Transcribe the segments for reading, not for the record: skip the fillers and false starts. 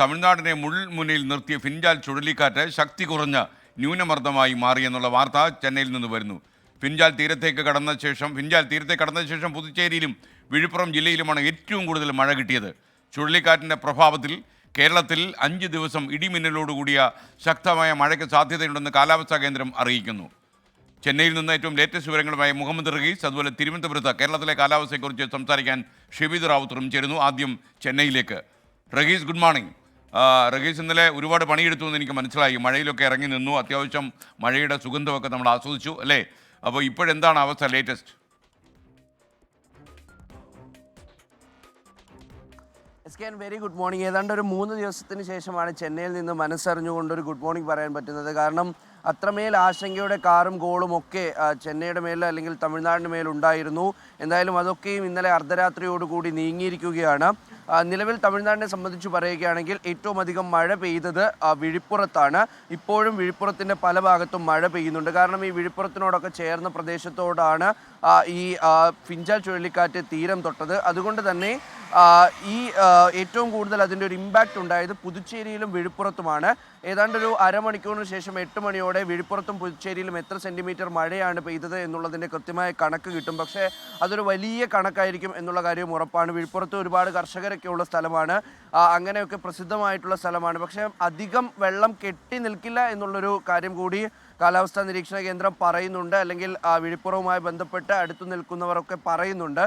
തമിഴ്നാടിനെ മുൾമുനയിൽ നിർത്തിയ ഫിൻജാൽ ചുഴലിക്കാറ്റ് ശക്തി കുറഞ്ഞ ന്യൂനമർദ്ദമായി മാറിയെന്നുള്ള വാർത്ത ചെന്നൈയിൽ നിന്ന് വരുന്നു. ഫിൻജാൽ തീരത്തേക്ക് കടന്ന ശേഷം പുതുച്ചേരിയിലും വിഴുപ്പുറം ജില്ലയിലുമാണ് ഏറ്റവും കൂടുതൽ മഴ കിട്ടിയത്. ചുഴലിക്കാറ്റിൻ്റെ പ്രഭാവത്തിൽ കേരളത്തിൽ 5 ദിവസം ഇടിമിന്നലോടുകൂടിയ ശക്തമായ മഴയ്ക്ക് സാധ്യതയുണ്ടെന്ന് കാലാവസ്ഥാ കേന്ദ്രം അറിയിക്കുന്നു. ചെന്നൈയിൽ നിന്ന് ഏറ്റവും ലേറ്റസ്റ്റ് വിവരങ്ങളുമായി മുഹമ്മദ് റഹീസ്, അതുപോലെ തിരുവനന്തപുരത്ത് കേരളത്തിലെ കാലാവസ്ഥയെക്കുറിച്ച് സംസാരിക്കാൻ ഷെബീദ് റാവുത്തറും ചേരുന്നു. ആദ്യം ചെന്നൈയിലേക്ക്. Rahees, good morning. റഹീസ്, ഇന്നലെ ഒരുപാട് പണിയെടുത്തു എന്ന് എനിക്ക് മനസ്സിലായി. മഴയിലൊക്കെ ഇറങ്ങി നിന്നു, അത്യാവശ്യം മഴയുടെ സുഗന്ധമൊക്കെ നമ്മൾ ആസ്വദിച്ചു അല്ലേ? അപ്പോൾ ഇപ്പോഴെന്താണ് അവസ്ഥ ലേറ്റസ്റ്റ്? Very good morning. ഏതാണ്ട് ഒരു 3 ദിവസത്തിന് ശേഷമാണ് ചെന്നൈയിൽ നിന്ന് മനസ്സറിഞ്ഞുകൊണ്ട് ഒരു ഗുഡ് മോർണിംഗ് പറയാൻ പറ്റുന്നത്. കാരണം അത്രമേൽ ആശങ്കയുടെ കാറും ഗോളും ഒക്കെ ചെന്നൈയുടെ മേൽ അല്ലെങ്കിൽ തമിഴ്നാടിന് മേലുണ്ടായിരുന്നു. എന്തായാലും അതൊക്കെയും ഇന്നലെ അർദ്ധരാത്രിയോടുകൂടി നീങ്ങിയിരിക്കുകയാണ്. നിലവിൽ തമിഴ്നാടിനെ സംബന്ധിച്ച് പറയുകയാണെങ്കിൽ ഏറ്റവും അധികം മഴ പെയ്തത് വിഴുപ്പുറത്താണ്. ഇപ്പോഴും വിഴുപ്പുറത്തിൻ്റെ പല ഭാഗത്തും മഴ പെയ്യുന്നുണ്ട്. കാരണം ഈ വിഴുപ്പുറത്തിനോടൊക്കെ ചേർന്ന പ്രദേശത്തോടാണ് ഈ ഫിൻജാൽ ചുഴലിക്കാറ്റ് തീരം തൊട്ടത്. അതുകൊണ്ട് തന്നെ ഈ ഏറ്റവും കൂടുതൽ അതിൻ്റെ ഒരു ഇമ്പാക്റ്റ് ഉണ്ടായത് പുതുച്ചേരിയിലും വിഴുപ്പുറത്തുമാണ്. ഏതാണ്ടൊരു അരമണിക്കൂറിന് ശേഷം 8 മണിയോടെ വിഴുപ്പുറത്തും പുതുച്ചേരിയിലും എത്ര സെൻറ്റിമീറ്റർ മഴയാണ് പെയ്തത് എന്നുള്ളതിൻ്റെ കൃത്യമായ കണക്ക് കിട്ടും. പക്ഷേ അതൊരു വലിയ കണക്കായിരിക്കും എന്നുള്ള കാര്യം ഉറപ്പാണ്. വിഴുപ്പുറത്ത് ഒരുപാട് കർഷകരൊക്കെ ഉള്ള സ്ഥലമാണ്, അങ്ങനെയൊക്കെ പ്രസിദ്ധമായിട്ടുള്ള സ്ഥലമാണ്. പക്ഷേ അധികം വെള്ളം കെട്ടി നിൽക്കില്ല എന്നുള്ളൊരു കാര്യം കൂടി കാലാവസ്ഥാ നിരീക്ഷണ കേന്ദ്രം പറയുന്നുണ്ട്, അല്ലെങ്കിൽ വിഴുപ്പുറവുമായി ബന്ധപ്പെട്ട് അടുത്തു നിൽക്കുന്നവരൊക്കെ പറയുന്നുണ്ട്.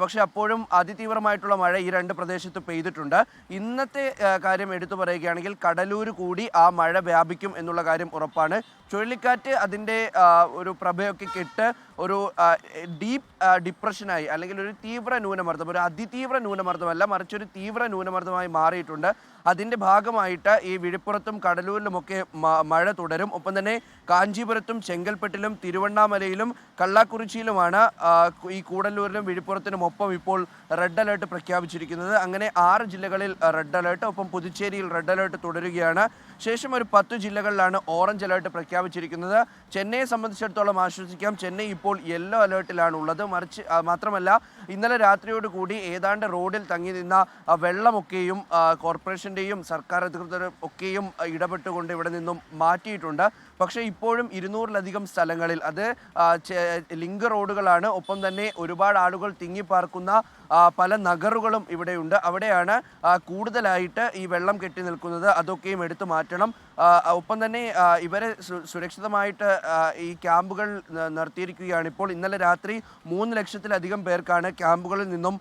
പക്ഷേ അപ്പോഴും അതിതീവ്രമായിട്ടുള്ള മഴ ഈ 2 പ്രദേശത്ത് പെയ്തിട്ടുണ്ട്. ഇന്നത്തെ കാര്യം എടുത്തു പറയുകയാണെങ്കിൽ കടലൂർ കൂടി ആ മഴ വ്യാപിക്കും എന്നുള്ള കാര്യം ഉറപ്പാണ്. ചുഴലിക്കാറ്റ് അതിൻ്റെ ഒരു പ്രഭയൊക്കെ കെട്ട് ഒരു ഡീപ്പ് ഡിപ്രഷനായി, അല്ലെങ്കിൽ ഒരു തീവ്ര ന്യൂനമർദ്ദം, ഒരു അതിതീവ്ര ന്യൂനമർദ്ദമല്ല മറിച്ച് ഒരു തീവ്ര ന്യൂനമർദ്ദമായി മാറിയിട്ടുണ്ട്. അതിൻ്റെ ഭാഗമായിട്ട് ഈ വിഴുപ്പുറത്തും കടലൂരിലുമൊക്കെ മഴ തുടരും. ഒപ്പം തന്നെ കാഞ്ചീപുരത്തും ചെങ്കൽപ്പെട്ടിലും തിരുവണ്ണാമലയിലും കള്ളാക്കുറിച്ചിയിലുമാണ് ഈ കൂടല്ലൂരിലും വിഴുപ്പുറത്തിനും ഒപ്പം ഇപ്പോൾ റെഡ് അലേർട്ട് പ്രഖ്യാപിച്ചിരിക്കുന്നത്. അങ്ങനെ 6 ജില്ലകളിൽ റെഡ് അലേർട്ട്, ഒപ്പം പുതുച്ചേരിയിൽ റെഡ് അലേർട്ട് തുടരുകയാണ്. ശേഷം ഒരു 10 ജില്ലകളിലാണ് ഓറഞ്ച് അലേർട്ട് പ്രഖ്യാപിച്ചിരിക്കുന്നത്. ചെന്നൈയെ സംബന്ധിച്ചിടത്തോളം ആശ്വസിക്കാം, ചെന്നൈ ഇപ്പോൾ യെല്ലോ അലേർട്ടിലാണ് ഉള്ളത്. മാത്രമല്ല ഇന്നലെ രാത്രിയോടുകൂടി ഏതാണ്ട് റോഡിൽ തങ്ങി നിന്ന വെള്ളമൊക്കെയും കോർപ്പറേഷൻ്റെയും സർക്കാർ അധികൃതരും ഒക്കെയും ഇടപെട്ടുകൊണ്ട് ഇവിടെ നിന്നും മാറ്റിയിട്ടുണ്ട്. പക്ഷേ ഇപ്പോഴും 200-ലധികം സ്ഥലങ്ങളിൽ, അത് ലിങ്ക് റോഡുകളാണ്, ഒപ്പം തന്നെ ഒരുപാട് ആളുകൾ തിങ്ങിപ്പാർക്കുന്ന പല നഗറുകളും ഇവിടെയുണ്ട്. അവിടെയാണ് കൂടുതലായിട്ട് ഈ വെള്ളം കെട്ടി നിൽക്കുന്നത്. അതൊക്കെയും എടുത്തു മാറ്റണം. ഒപ്പം തന്നെ ഇവരെ സുരക്ഷിതമായിട്ട് ഈ ക്യാമ്പുകൾ നിർത്തിയിരിക്കുകയാണ്. ഇപ്പോൾ ഇന്നലെ രാത്രി 3 ലക്ഷത്തിലധികം പേർക്കാണ് ക്യാമ്പുകളിൽ നിന്നും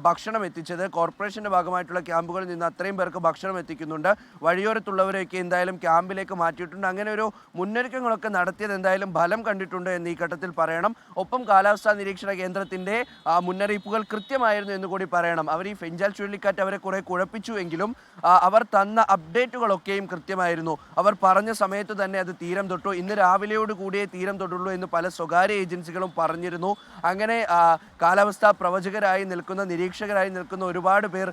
ഭക്ഷണം എത്തിച്ചത്. കോർപ്പറേഷൻ്റെ ഭാഗമായിട്ടുള്ള ക്യാമ്പുകളിൽ നിന്ന് അത്രയും പേർക്ക് ഭക്ഷണം എത്തിക്കുന്നുണ്ട്. വഴിയോരത്തുള്ളവരെയൊക്കെ എന്തായാലും ക്യാമ്പിലേക്ക് മാറ്റിയിട്ടുണ്ട്. അങ്ങനെ ഒരു മുന്നൊരുക്കങ്ങളൊക്കെ നടത്തിയത് എന്തായാലും ഫലം കണ്ടിട്ടുണ്ട് എന്ന് ഈ ഘട്ടത്തിൽ പറയണം. ഒപ്പം കാലാവസ്ഥാ നിരീക്ഷണ കേന്ദ്രത്തിൻ്റെ മുന്നറിയിപ്പുകൾ കൃത്യമായിരുന്നു എന്ന് കൂടി പറയണം. അവർ ഈ ഫിൻജാൽ ചുഴലിക്കാറ്റ് അവരെ കുറെ കുഴപ്പിച്ചു എങ്കിലും അവർ തന്ന അപ്ഡേറ്റുകളൊക്കെയും കൃത്യമായിരുന്നു. അവർ പറഞ്ഞ സമയത്ത് തന്നെ അത് തീരം തൊട്ടു. ഇന്ന് രാവിലെയോട് കൂടിയേ തീരം തൊട്ടുള്ളൂ എന്ന് പല സ്വകാര്യ ഏജൻസികളും പറഞ്ഞിരുന്നു. അങ്ങനെ കാലാവസ്ഥാ പ്രവചകരായി നിൽക്കുന്ന, നിരീക്ഷകരായി നിൽക്കുന്ന ഒരുപാട് പേർ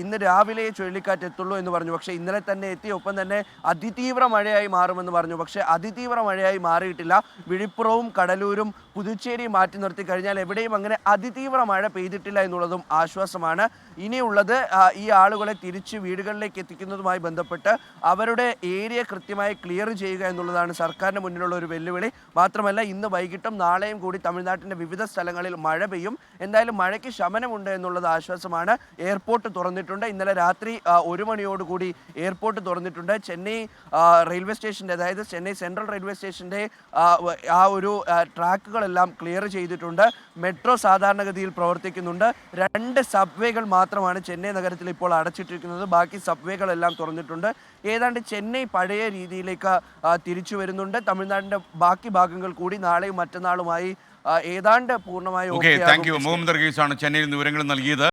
ഇന്ന് രാവിലെ ചുഴലിക്കാറ്റ് എത്തുള്ളൂ എന്ന് പറഞ്ഞു. പക്ഷേ ഇന്നലെ തന്നെ എത്തി. ഒപ്പം തന്നെ അതിതീവ്ര മഴയായി മാറുമെന്ന് പറഞ്ഞു. പക്ഷേ അതിതീവ്ര മഴയായി മാറിയിട്ടില്ല. വിഴുപ്പുറവും കടലൂരും പുതുച്ചേരിയും മാറ്റി നിർത്തി കഴിഞ്ഞാൽ എവിടെയും അങ്ങനെ അതിതീവ്ര മഴ പെയ്തിട്ടില്ല എന്നുള്ളതും ആശ്വാസമാണ്. ഇനിയുള്ളത് ഈ ആളുകളെ തിരിച്ച് വീടുകളിലേക്ക് എത്തിക്കുന്നതുമായി ബന്ധപ്പെട്ട് അവരുടെ ഏരിയ കൃത്യമായി ക്ലിയർ ചെയ്യുക എന്നുള്ളതാണ് സർക്കാരിന് മുന്നിലുള്ള ഒരു വെല്ലുവിളി. മാത്രമല്ല ഇന്ന് വൈകിട്ടും നാളെയും കൂടി തമിഴ്നാട്ടിൻ്റെ വിവിധ സ്ഥലങ്ങളിൽ മഴ പെയ്യും. എന്തായാലും മഴയ്ക്ക് ശമനമുണ്ട് എന്നുള്ളത് ആശ്വാസമാണ്. എയർപോർട്ട് തുറന്നിട്ടുണ്ട്. ഇന്നലെ രാത്രി 1 മണിയോടുകൂടി എയർപോർട്ട് തുറന്നിട്ടുണ്ട്. ചെന്നൈ റെയിൽവേ സ്റ്റേഷൻ്റെ, അതായത് ചെന്നൈ സെൻട്രൽ റെയിൽവേ സ്റ്റേഷൻ്റെ ആ ഒരു ട്രാക്കുകളെല്ലാം ക്ലിയർ ചെയ്തിട്ടുണ്ട്. മെട്രോ സാധാരണഗതിയിൽ പ്രവർത്തിക്കുന്നുണ്ട്. 2 സബ്വേകൾ മാത്രമാണ് ചെന്നൈ നഗരത്തിൽ ഇപ്പോൾ അടച്ചിട്ടിരിക്കുന്നത്. ബാക്കി സബ്വേകളെല്ലാം തുറന്നിട്ടുണ്ട്. ഏതാണ്ട് ചെന്നൈ പഴയ രീതിയിലേക്ക് തിരിച്ചു വരുന്നുണ്ട്. തമിഴ്നാടിൻ്റെ ബാക്കി ഭാഗങ്ങൾ കൂടി നാളെയും മറ്റന്നാളുമായി ഏതാണ്ട് പൂർണ്ണമായി താങ്ക് യു. മുഹമ്മദ് റഹീസാണ് ചെന്നൈയിൽ നിന്ന് വിവരങ്ങൾ നൽകിയത്.